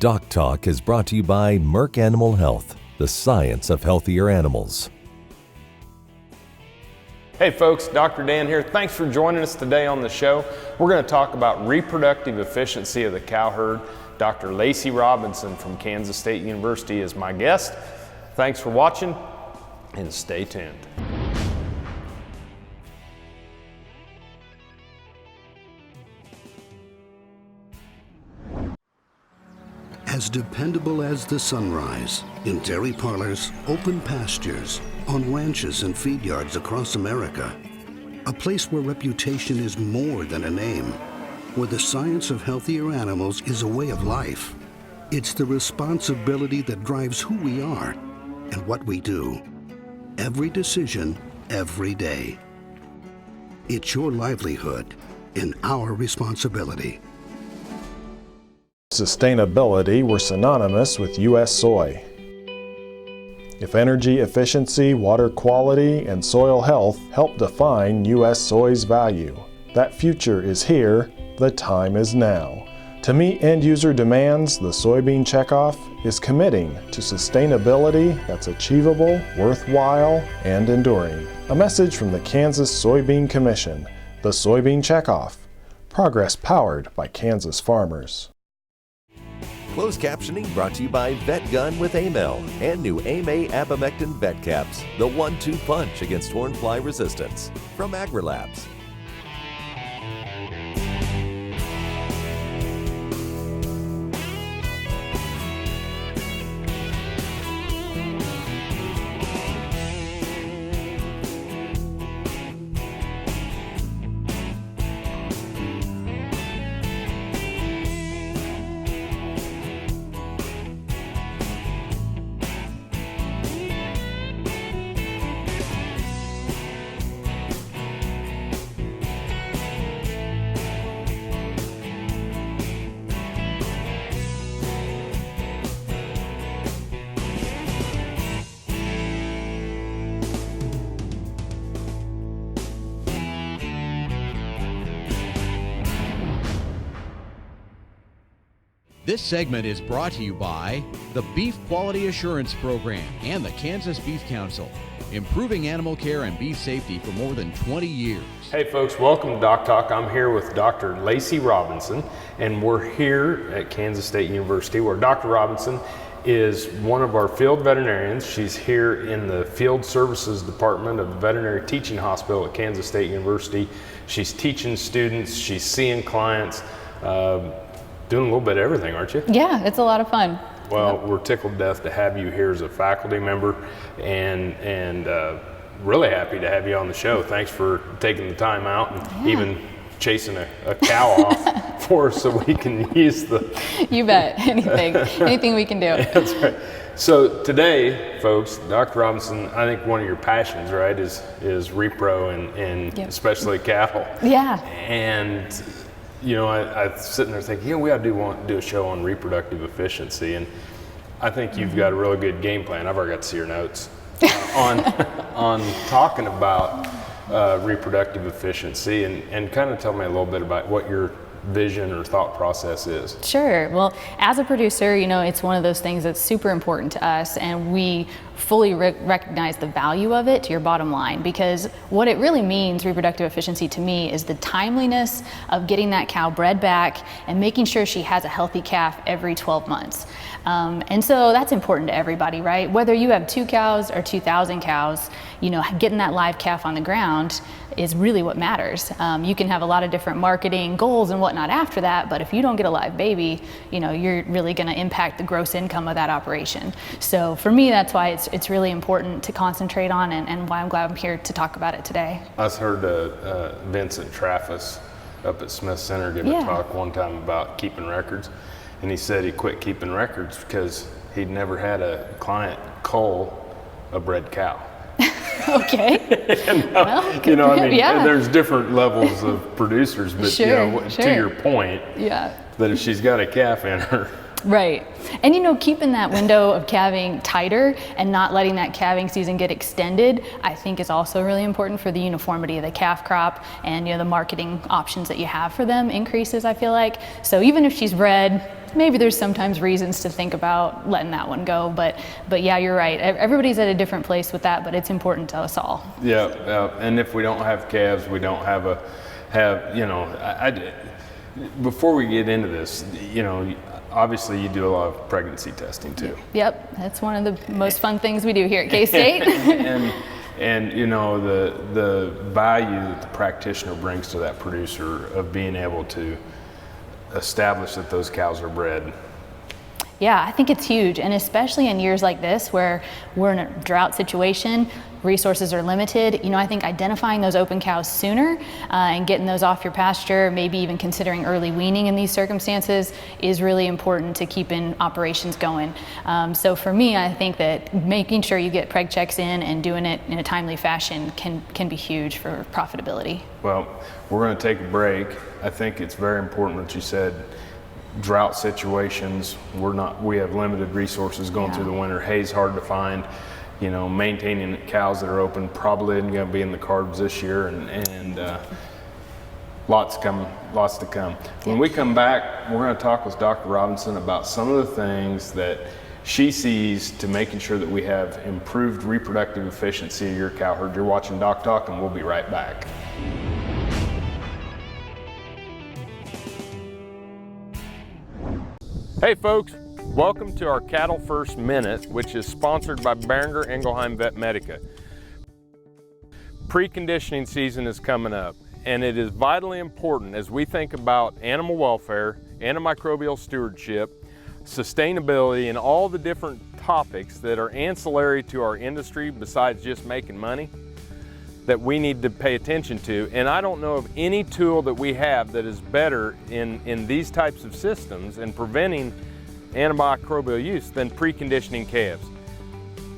DocTalk is brought to you by Merck Animal Health, the science of healthier animals. Hey folks, Dr. Dan here. Thanks for joining us today on the show. We're going to talk about reproductive efficiency of the cow herd. Dr. Lacey Robinson from Kansas State University is my guest. Thanks for watching and stay tuned. As dependable as the sunrise, in dairy parlors, open pastures, on ranches and feed yards across America. A place where reputation is more than a name, where the science of healthier animals is a way of life. It's the responsibility that drives who we are and what we do. Every decision, every day. It's your livelihood and our responsibility. Sustainability were synonymous with U.S. soy. If energy efficiency, water quality, and soil health help define U.S. soy's value, that future is here, the time is now. To meet end-user demands, the soybean checkoff is committing to sustainability that's achievable, worthwhile, and enduring. A message from the Kansas Soybean Commission, the Soybean Checkoff, progress powered by Kansas farmers. Closed captioning brought to you by Vet Gun with Amel and new AMA Abamectin Vet Caps, the 1-2 punch against hornfly resistance from AgriLabs. This segment is brought to you by the Beef Quality Assurance Program and the Kansas Beef Council, improving animal care and beef safety for more than 20 years. Hey folks, welcome to Doc Talk. I'm here with Dr. Lacey Robinson, and we're here at Kansas State University where Dr. Robinson is one of our field veterinarians. She's here in the Field Services Department of the Veterinary Teaching Hospital at Kansas State University. She's teaching students, she's seeing clients, doing a little bit of everything, aren't you? Yeah, it's a lot of fun. Well, we're tickled to death to have you here as a faculty member, and really happy to have you on the show. Thanks for taking the time out and even chasing a cow off for us so we can use the... You bet. Anything we can do. That's right. So today, folks, Dr. Robinson, I think one of your passions, right, is repro and especially cattle. Yeah. And you know, I was sitting there thinking, we ought to do a show on reproductive efficiency, and I think you've got a really good game plan. I've already got to see your notes on talking about reproductive efficiency, and kind of tell me a little bit about what your vision or thought process is. Sure. Well, as a producer, you know, it's one of those things that's super important to us, and we fully recognize the value of it to your bottom line, because what it really means, reproductive efficiency to me, is the timeliness of getting that cow bred back and making sure she has a healthy calf every 12 months. And so that's important to everybody, right? Whether you have 2 cows or 2,000 cows, you know, getting that live calf on the ground is really what matters. You can have a lot of different marketing goals and whatnot after that, but if you don't get a live baby, you know, you're really going to impact the gross income of that operation. So for me, that's why it's really important to concentrate on, and why I'm glad I'm here to talk about it today. I heard Vincent Traffus up at Smith Center give a talk one time about keeping records, and he said he quit keeping records because he'd never had a client cull a bred cow. Okay. Well, you know, I mean, there's different levels of producers, but you know, to your point, that if she's got a calf in her. Right. And you know, keeping that window of calving tighter and not letting that calving season get extended, I think is also really important for the uniformity of the calf crop, and you know, the marketing options that you have for them increases, I feel like. So even if she's bred maybe there's sometimes reasons to think about letting that one go. But yeah, you're right. Everybody's at a different place with that, but it's important to us all. Yeah, and if we don't have calves, we don't have before we get into this, obviously you do a lot of pregnancy testing too. Yep, that's one of the most fun things we do here at K-State. and the value that the practitioner brings to that producer of being able to establish that those cows are bred. Yeah, I think it's huge, and especially in years like this where we're in a drought situation, resources are limited. I think identifying those open cows sooner and getting those off your pasture, maybe even considering early weaning in these circumstances, is really important to keeping operations going. So for me, I think that making sure you get preg checks in and doing it in a timely fashion can be huge for profitability. Well, we're going to take a break. I think it's very important what you said. Drought situations, we have limited resources going through the winter. Hay's hard to find. Maintaining cows that are open probably isn't going to be in the cards this year, and lots to come. When we come back, we're going to talk with Dr. Robinson about some of the things that she sees to making sure that we have improved reproductive efficiency of your cow herd. You're watching DocTalk, and we'll be right back. Hey folks, welcome to our Cattle First Minute, which is sponsored by Behringer Ingelheim Vet Medica. Preconditioning season is coming up, and it is vitally important as we think about animal welfare, antimicrobial stewardship, sustainability, and all the different topics that are ancillary to our industry besides just making money that we need to pay attention to. And I don't know of any tool that we have that is better in these types of systems and preventing antimicrobial use than preconditioning calves.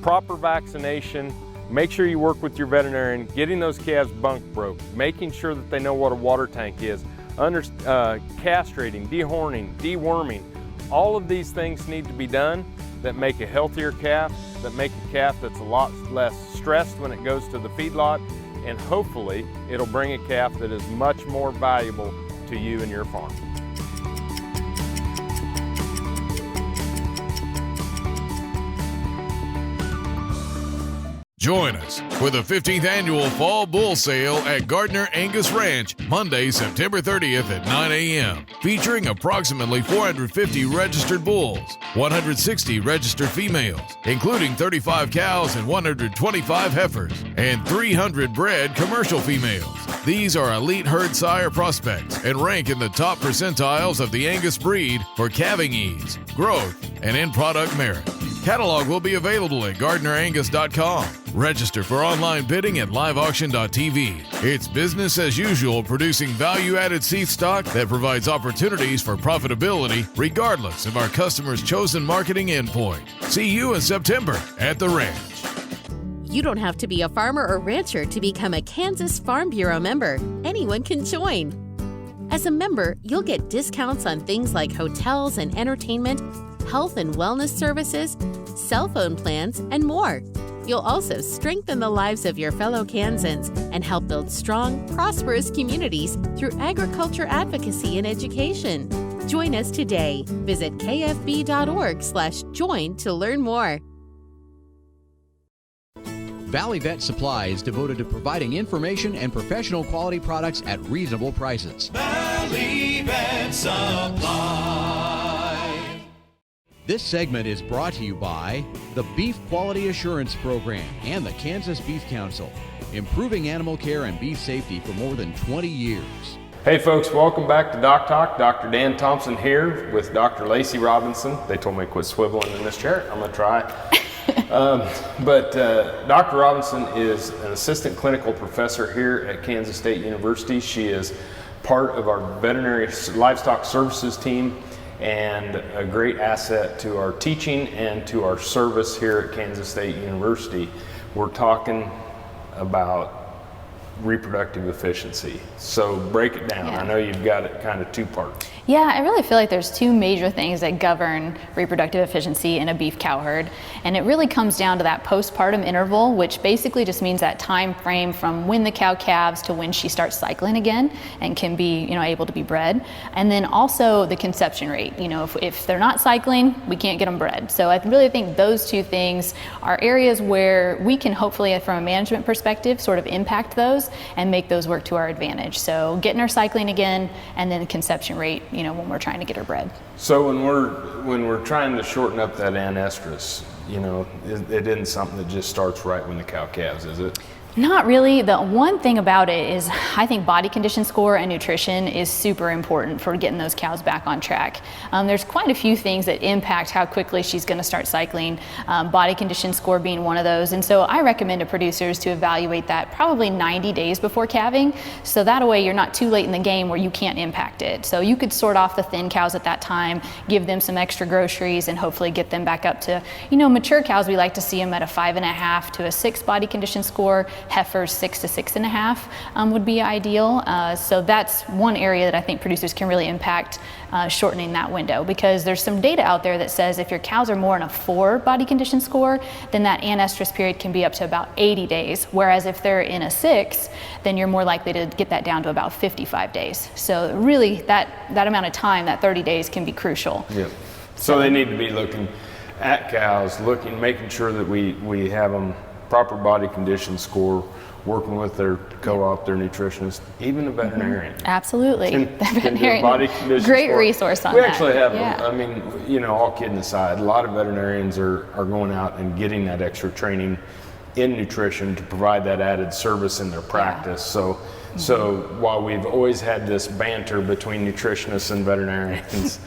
Proper vaccination, make sure you work with your veterinarian, getting those calves bunk broke, making sure that they know what a water tank is, castrating, dehorning, deworming. All of these things need to be done that make a healthier calf, that make a calf that's a lot less stressed when it goes to the feedlot, and hopefully it'll bring a calf that is much more valuable to you and your farm. Join us for the 15th annual Fall Bull Sale at Gardner Angus Ranch, Monday, September 30th at 9 a.m., featuring approximately 450 registered bulls, 160 registered females, including 35 cows and 125 heifers, and 300 bred commercial females. These are elite herd sire prospects and rank in the top percentiles of the Angus breed for calving ease, growth, and end product merit. Catalog will be available at GardnerAngus.com. Register for online bidding at liveauction.tv. It's business as usual, producing value-added seed stock that provides opportunities for profitability regardless of our customers' chosen marketing endpoint. See you in September at the ranch. You don't have to be a farmer or rancher to become a Kansas Farm Bureau member. Anyone can join. As a member, you'll get discounts on things like hotels and entertainment, health and wellness services, cell phone plans, and more. You'll also strengthen the lives of your fellow Kansans and help build strong, prosperous communities through agriculture advocacy and education. Join us today. Visit kfb.org/join to learn more. Valley Vet Supply is devoted to providing information and professional quality products at reasonable prices. Valley Vet Supply. This segment is brought to you by the Beef Quality Assurance Program and the Kansas Beef Council, improving animal care and beef safety for more than 20 years. Hey folks, welcome back to DocTalk. Dr. Dan Thompson here with Dr. Lacey Robinson. They told me to quit swiveling in this chair. I'm going to try. Dr. Robinson is an assistant clinical professor here at Kansas State University. She is part of our veterinary livestock services team and a great asset to our teaching and to our service here at Kansas State University. We're talking about reproductive efficiency. So break it down. Yeah. I know you've got it kind of two parts. Yeah, I really feel like there's two major things that govern reproductive efficiency in a beef cow herd. And it really comes down to that postpartum interval, which basically just means that time frame from when the cow calves to when she starts cycling again and can be, able to be bred. And then also the conception rate. If they're not cycling, we can't get them bred. So I really think those two things are areas where we can hopefully, from a management perspective, sort of impact those and make those work to our advantage. So getting her cycling again, and then the conception rate, when we're trying to get her bred. So when we're trying to shorten up that anestrus, it isn't something that just starts right when the cow calves, is it? Not really. The one thing about it is I think body condition score and nutrition is super important for getting those cows back on track. There's quite a few things that impact how quickly she's going to start cycling, body condition score being one of those. And so I recommend to producers to evaluate that probably 90 days before calving, so that way you're not too late in the game where you can't impact it. So you could sort off the thin cows at that time, give them some extra groceries, and hopefully get them back up to, mature cows. We like to see them at a 5.5 to a 6 body condition score. Heifers 6 to 6.5 would be ideal. So that's one area that I think producers can really impact shortening that window, because there's some data out there that says if your cows are more in a 4 body condition score, then that anestrus period can be up to about 80 days. Whereas if they're in a 6, then you're more likely to get that down to about 55 days. So really that amount of time, that 30 days, can be crucial. Yeah. So they need to be looking at cows, making sure that we have them proper body condition score, working with their co-op, their nutritionist, even the veterinarian. Absolutely. Can do a body condition great score. resource on we that. Actually have yeah. I mean, all kidding aside, a lot of veterinarians are going out and getting that extra training in nutrition to provide that added service in their practice. Yeah. So while we've always had this banter between nutritionists and veterinarians,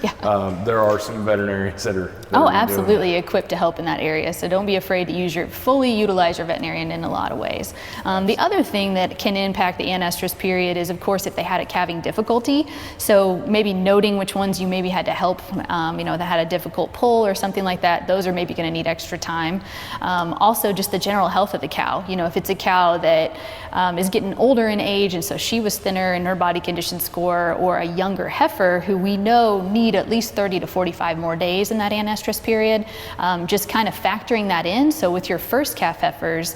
there are some veterinarians that are absolutely equipped to help in that area. So don't be afraid to fully utilize your veterinarian in a lot of ways. The other thing that can impact the anestrus period is, of course, if they had a calving difficulty. So maybe noting which ones you maybe had to help, that had a difficult pull or something like that. Those are maybe going to need extra time. Also, just the general health of the cow. If it's a cow that is getting older in age, and so she was thinner in her body condition score, or a younger heifer who we know need at least 30 to 45 more days in that anestrus period, just kind of factoring that in. So with your first calf heifers,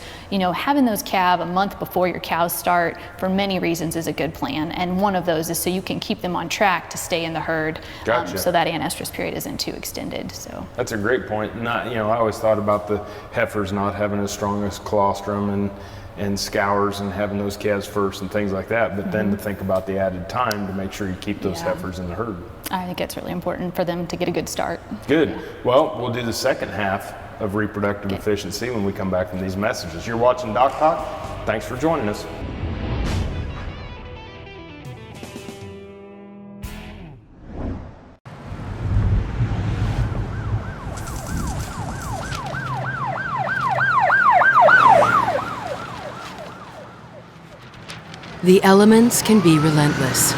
having those calve a month before your cows start for many reasons is a good plan. And one of those is so you can keep them on track to stay in the herd. Gotcha. So that anestrus period isn't too extended. So that's a great point. I always thought about the heifers not having as strong as colostrum and scours and having those calves first and things like that, but then to think about the added time to make sure you keep those heifers in the herd. I think it's really important for them to get a good start. Good. Well, we'll do the second half of reproductive efficiency when we come back from these messages. You're watching DocTalk. Thanks for joining us. The elements can be relentless.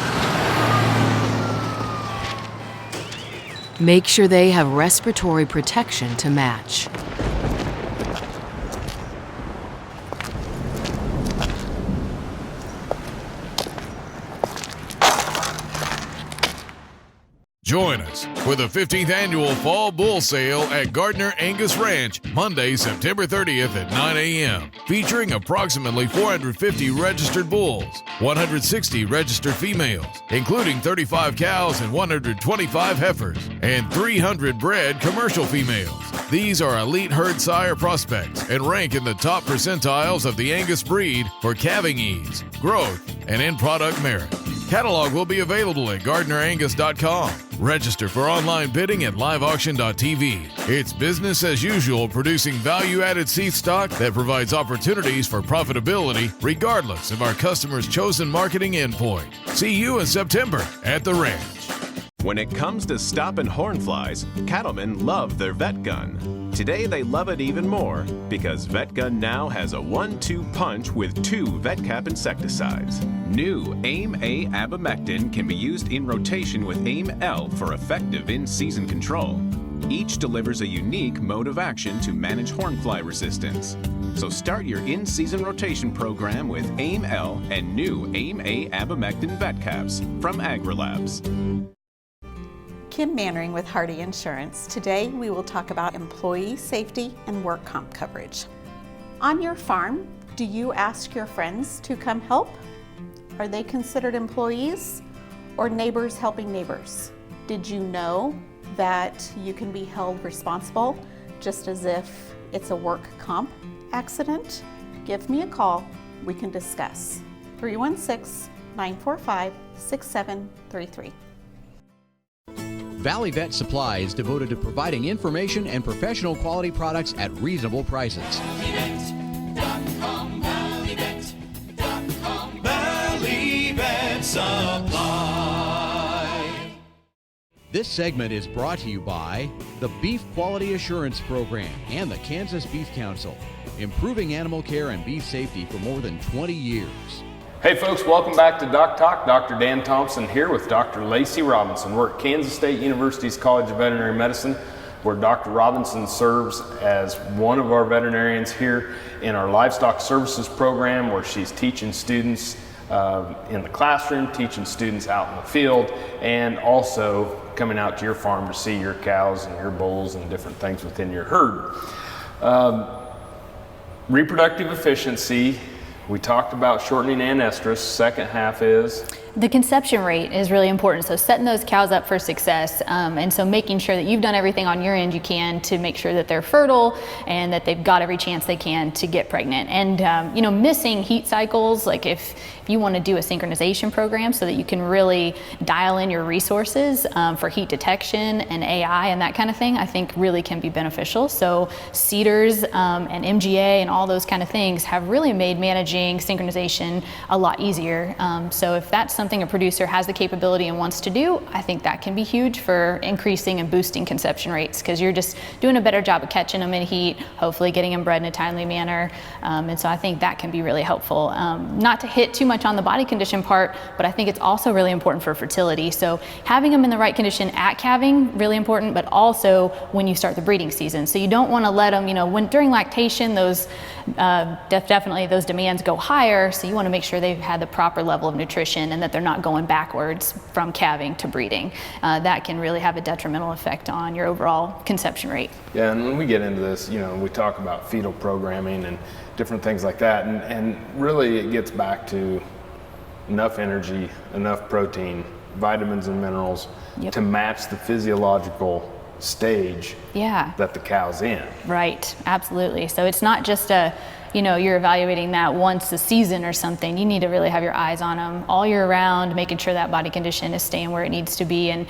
Make sure they have respiratory protection to match. Join us for the 15th annual Fall Bull Sale at Gardner Angus Ranch, Monday, September 30th at 9 a.m., featuring approximately 450 registered bulls, 160 registered females, including 35 cows and 125 heifers, and 300 bred commercial females. These are elite herd sire prospects and rank in the top percentiles of the Angus breed for calving ease, growth, and end product merit. Catalog will be available at GardnerAngus.com. Register for online bidding at liveauction.tv. It's business as usual, producing value-added seed stock that provides opportunities for profitability regardless of our customers' chosen marketing endpoint. See you in September at the ranch. When it comes to stopping hornflies, cattlemen love their Vet Gun. Today they love it even more because Vet Gun now has a 1-2 punch with 2 VetCap insecticides. New AIM-A abamectin can be used in rotation with AIM-L for effective in-season control. Each delivers a unique mode of action to manage hornfly resistance. So start your in-season rotation program with AIM-L and new AIM-A Abamectin vet caps from AgriLabs. Kim Mannering with Hardy Insurance. Today we will talk about employee safety and work comp coverage. On your farm, do you ask your friends to come help? Are they considered employees or neighbors helping neighbors? Did you know that you can be held responsible just as if it's a work comp accident? Give me a call, we can discuss. 316-945-6733. Valley Vet Supply is devoted to providing information and professional quality products at reasonable prices. Valley Vet Supply. This segment is brought to you by the Beef Quality Assurance Program and the Kansas Beef Council, improving animal care and beef safety for more than 20 years. Hey folks, welcome back to DocTalk. Dr. Dan Thompson here with Dr. Lacey Robinson. We're at Kansas State University's College of Veterinary Medicine, where Dr. Robinson serves as one of our veterinarians here in our livestock services program, where she's teaching students in the classroom, teaching students out in the field, and also coming out to your farm to see your cows and your bulls and different things within your herd. Reproductive efficiency. We talked about shortening anestrus. Second half is? The conception rate is really important, so setting those cows up for success, and so making sure that you've done everything on your end you can to make sure that they're fertile and that they've got every chance they can to get pregnant. And you know, missing heat cycles, like if you want to do a synchronization program so that you can really dial in your resources for heat detection and AI and that kind of thing, I think really can be beneficial. So CEDARS and MGA and all those kind of things have really made managing synchronization a lot easier. So if that's something a producer has the capability and wants to do, I think that can be huge for increasing and boosting conception rates, because you're just doing a better job of catching them in heat, hopefully getting them bred in a timely manner. And so I think that can be really helpful. Not to hit too much on the body condition part, but I think it's also really important for fertility. So having them in the right condition at calving, really important, but also when you start the breeding season. So you don't want to let them, you know, when during lactation, those definitely those demands go higher. So you want to make sure they've had the proper level of nutrition and that they're not going backwards from calving to breeding. That can really have a detrimental effect on your overall conception rate. Yeah, and when we get into this, you know, we talk about fetal programming and different things like that, and really it gets back to enough energy, enough protein, vitamins and minerals to match the physiological stage that the cow's in. Right, absolutely. So it's not just a, you know, you're evaluating that once a season or something. You need to really have your eyes on them all year round, making sure that body condition is staying where it needs to be, and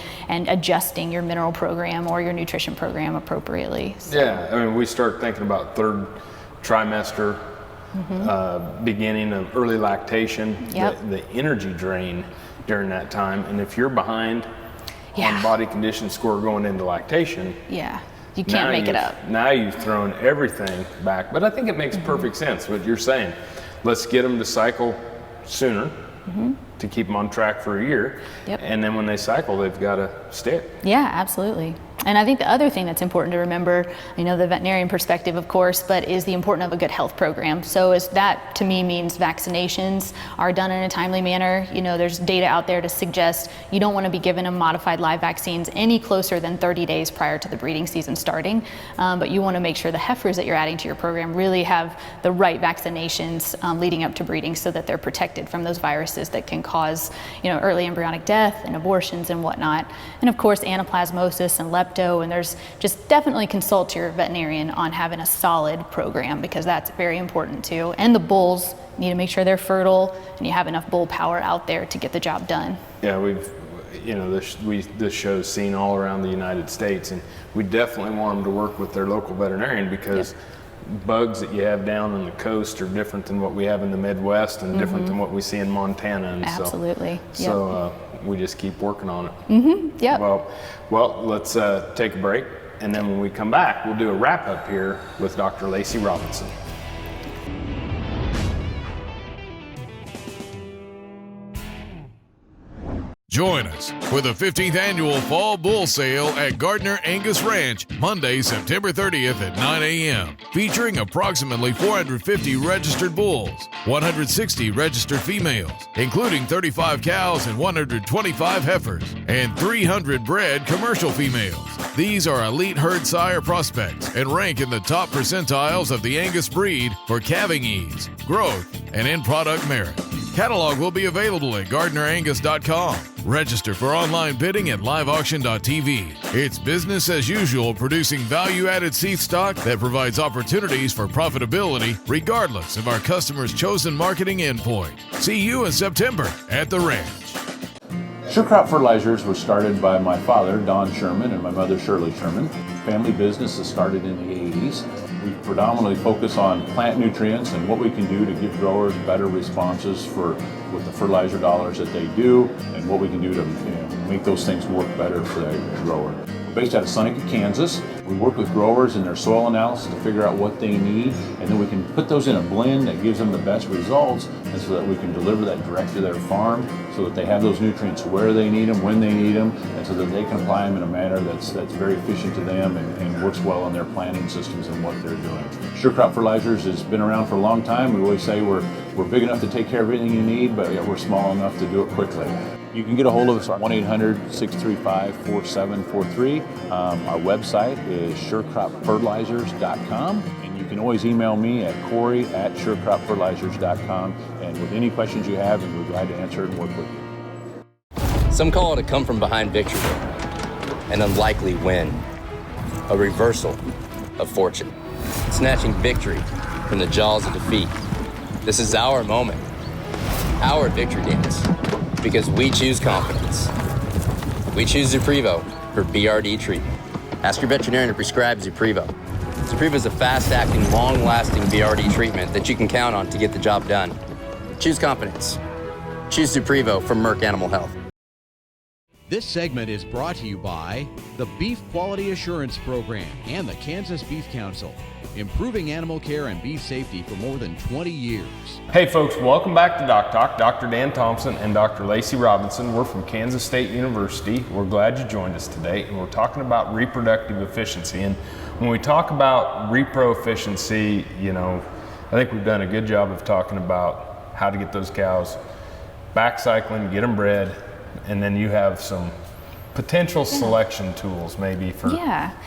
adjusting your mineral program or your nutrition program appropriately. So. Yeah, I mean, we start thinking about third trimester, beginning of early lactation, the energy drain during that time. And if you're behind on body condition score going into lactation, you can't make it up. Now you've thrown everything back. But I think it makes perfect sense what you're saying. Let's get them to cycle sooner to keep them on track for a year. And then when they cycle, they've got to stick. Yeah, absolutely. And I think the other thing that's important to remember, you know, the veterinarian perspective, of course, but is the importance of a good health program. So is that, to me, means vaccinations are done in a timely manner. You know, there's data out there to suggest you don't want to be giving them modified live vaccines any closer than 30 days prior to the breeding season starting. But you want to make sure the heifers that you're adding to your program really have the right vaccinations leading up to breeding, so that they're protected from those viruses that can cause, you know, early embryonic death and abortions and whatnot. And of course, anaplasmosis and lepto. And there's just definitely consult your veterinarian on having a solid program, because that's very important too. And the bulls, you need to make sure they're fertile and you have enough bull power out there to get the job done. Yeah, we've, you know, this show's seen all around the United States, and we definitely want them to work with their local veterinarian, because bugs that you have down on the coast are different than what we have in the Midwest, and different than what we see in Montana. And absolutely. So we just keep working on it. Well, let's take a break, and then when we come back, we'll do a wrap up here with Dr. Lacey Robinson. Join us for the 15th annual Fall Bull Sale at Gardner Angus Ranch, Monday, September 30th at 9 a.m., featuring approximately 450 registered bulls, 160 registered females, including 35 cows and 125 heifers, and 300 bred commercial females. These are elite herd sire prospects and rank in the top percentiles of the Angus breed for calving ease, growth, and in-product merit. Catalog will be available at GardnerAngus.com. Register for online bidding at liveauction.tv. It's business as usual, producing value-added seed stock that provides opportunities for profitability regardless of our customers' chosen marketing endpoint. See you in September at the ranch. Sure Crop Fertilizers was started by my father, Don Sherman, and my mother, Shirley Sherman. Family business that started in the 80s. We predominantly focus on plant nutrients and what we can do to give growers better responses with the fertilizer dollars that they do, and what we can do to make those things work better for the grower. We're based out of Seneca, Kansas. We work with growers in their soil analysis to figure out what they need, and then we can put those in a blend that gives them the best results, and so that we can deliver that direct to their farm so that they have those nutrients where they need them, when they need them, and so that they can apply them in a manner that's very efficient to them and works well in their planting systems and what they're doing. Sure Crop Fertilizers has been around for a long time. We always say we're big enough to take care of everything you need, but we're small enough to do it quickly. You can get a hold of us at 1-800-635-4743. Our website is surecropfertilizers.com, and you can always email me at Corey@surecropfertilizers.com, and with any questions you have, and we're glad to answer it and work with you. Some call it a come from behind victory, an unlikely win, a reversal of fortune, snatching victory from the jaws of defeat. This is our moment, our victory dance, because we choose confidence. We choose Zuprevo for BRD treatment. Ask your veterinarian to prescribe Zuprevo. Zuprevo is a fast-acting, long-lasting BRD treatment that you can count on to get the job done. Choose confidence. Choose Zuprevo from Merck Animal Health. This segment is brought to you by the Beef Quality Assurance Program and the Kansas Beef Council, improving animal care and beef safety for more than 20 years. Hey folks, welcome back to DocTalk. Dr. Dan Thompson and Dr. Lacey Robinson. We're from Kansas State University. We're glad you joined us today, and we're talking about reproductive efficiency. And when we talk about repro efficiency, I think we've done a good job of talking about how to get those cows back cycling, get them bred, and then you have some potential selection tools maybe for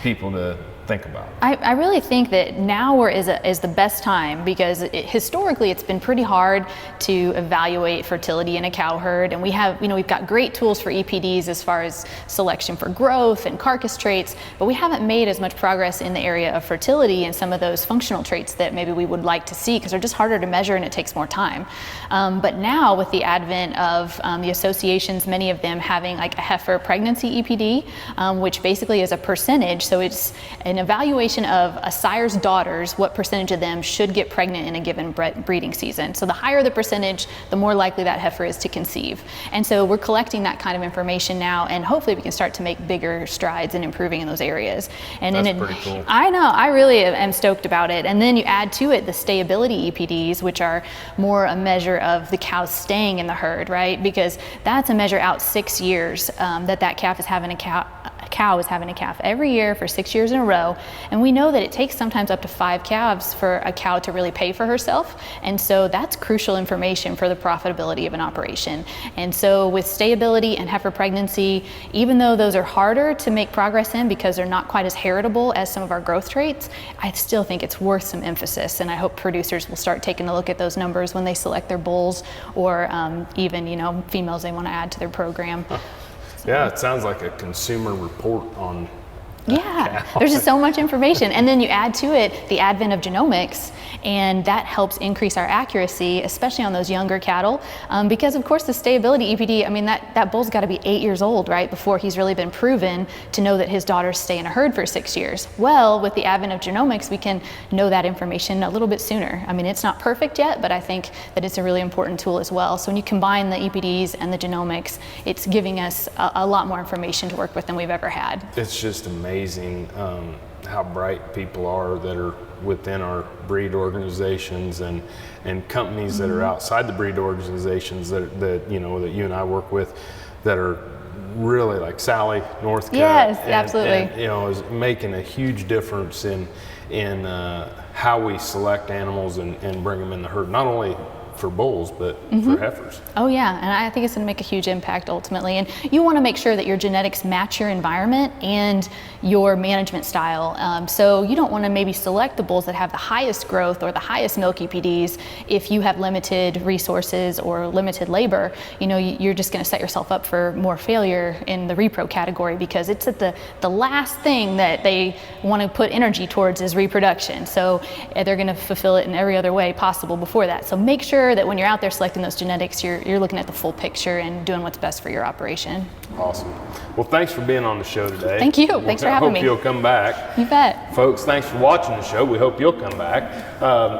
people to think about. I really think that now is the best time, because historically it's been pretty hard to evaluate fertility in a cow herd, and we've got great tools for EPDs as far as selection for growth and carcass traits, but we haven't made as much progress in the area of fertility and some of those functional traits that maybe we would like to see, because they're just harder to measure and it takes more time. But now with the advent of the associations, many of them having like a heifer pregnancy EPD, which basically is a percentage, so it's an evaluation of a sire's daughters, what percentage of them should get pregnant in a given breeding season. So the higher the percentage, the more likely that heifer is to conceive. And so we're collecting that kind of information now, and hopefully we can start to make bigger strides in improving in those areas. And that's pretty cool. I know, I really am stoked about it. And then you add to it the stayability EPDs, which are more a measure of the cows staying in the herd, right? Because that's a measure out 6 years that calf is having a cow is having a calf every year for 6 years in a row, and we know that it takes sometimes up to 5 calves for a cow to really pay for herself, and so that's crucial information for the profitability of an operation. And so with stayability and heifer pregnancy, even though those are harder to make progress in because they're not quite as heritable as some of our growth traits, I still think it's worth some emphasis, and I hope producers will start taking a look at those numbers when they select their bulls, or even females they want to add to their program. Yeah, it sounds like a consumer report on there's just so much information. And then you add to it the advent of genomics, and that helps increase our accuracy, especially on those younger cattle, because of course the stayability EPD, that bull's got to be 8 years old, right, before he's really been proven to know that his daughters stay in a herd for 6 years. Well, with the advent of genomics, we can know that information a little bit sooner. It's not perfect yet, but I think that it's a really important tool as well. So when you combine the EPDs and the genomics, it's giving us a lot more information to work with than we've ever had. It's just amazing how bright people are that are within our breed organizations and companies that are outside the breed organizations that you and I work with, that are really like Sally Northcutt. Yes, absolutely. And, you know, is making a huge difference in how we select animals and bring them in the herd, not only for bulls, but for heifers. Oh yeah, and I think it's going to make a huge impact ultimately. And you want to make sure that your genetics match your environment and your management style. So you don't want to maybe select the bulls that have the highest growth or the highest milk EPDs if you have limited resources or limited labor. You know, you're just going to set yourself up for more failure in the repro category, because it's at the last thing that they want to put energy towards is reproduction. So they're going to fulfill it in every other way possible before that. So make sure that when you're out there selecting those genetics, you're looking at the full picture and doing what's best for your operation. Awesome. Well, thanks for being on the show today. Thank you. Thanks for having me. I hope you'll come back. You bet. Folks, thanks for watching the show. We hope you'll come back.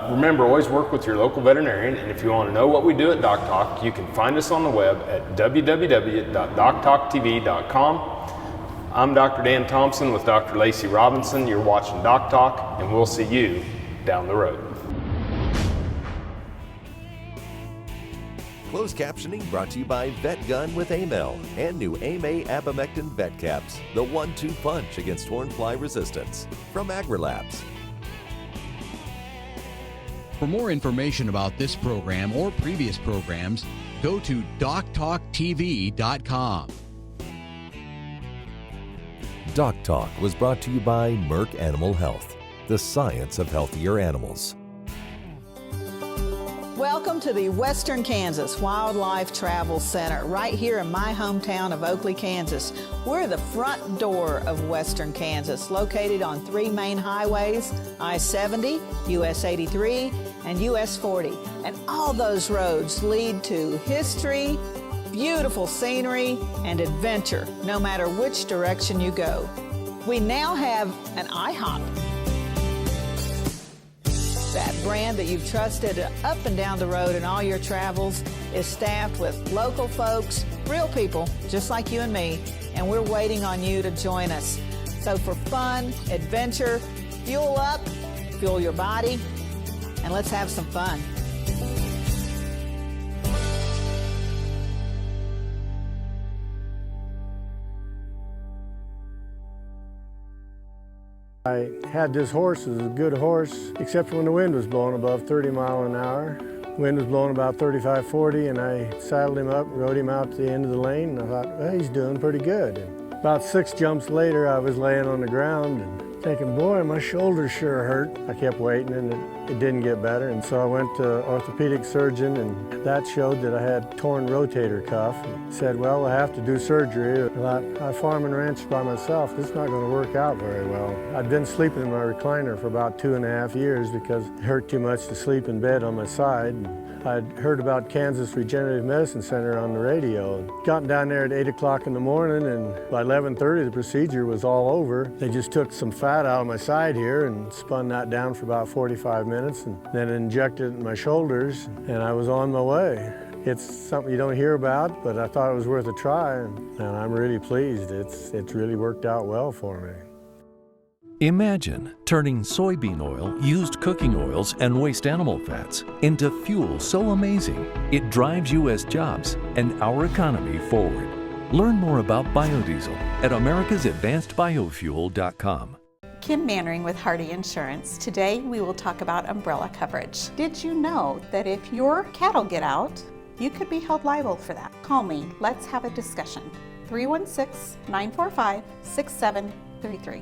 Remember, always work with your local veterinarian. And if you want to know what we do at DocTalk, you can find us on the web at www.doctalktv.com. I'm Dr. Dan Thompson with Dr. Lacey Robinson. You're watching DocTalk, and we'll see you down the road. Closed captioning brought to you by VetGun with Amel and new AMA Abamectin Vet Caps, the 1-2 punch against hornfly resistance, from AgriLabs. For more information about this program or previous programs, go to DocTalkTV.com. DocTalk was brought to you by Merck Animal Health, the science of healthier animals. Welcome to the Western Kansas Wildlife Travel Center, right here in my hometown of Oakley, Kansas. We're the front door of Western Kansas, located on 3 main highways, I-70, US 83, and US 40. And all those roads lead to history, beautiful scenery, and adventure, no matter which direction you go. We now have an IHOP. That brand that you've trusted up and down the road in all your travels is staffed with local folks, real people, just like you and me, and we're waiting on you to join us. So for fun, adventure, fuel up, fuel your body, and let's have some fun. I had this horse, it was a good horse, except for when the wind was blowing above 30 miles an hour. Wind was blowing about 35, 40, and I saddled him up, rode him out to the end of the lane, and I thought, well, he's doing pretty good. And about 6 jumps later, I was laying on the ground and thinking, boy, my shoulder sure hurt. I kept waiting, and it didn't get better, and so I went to an orthopedic surgeon, and that showed that I had torn rotator cuff. And said, well, we'll have to do surgery. I thought, I farm and ranch by myself. This is not going to work out very well. I'd been sleeping in my recliner for about 2.5 years because it hurt too much to sleep in bed on my side. I'd heard about Kansas Regenerative Medicine Center on the radio. Gotten down there at 8 o'clock in the morning, and by 11:30 the procedure was all over. They just took some fat out of my side here and spun that down for about 45 minutes and then injected it in my shoulders, and I was on my way. It's something you don't hear about, but I thought it was worth a try, and I'm really pleased. It's really worked out well for me. Imagine turning soybean oil, used cooking oils, and waste animal fats into fuel so amazing it drives U.S. jobs and our economy forward. Learn more about biodiesel at americasadvancedbiofuel.com. Kim Mannering with Hardy Insurance. Today we will talk about umbrella coverage. Did you know that if your cattle get out, you could be held liable for that? Call me. Let's have a discussion. 316-945-6733.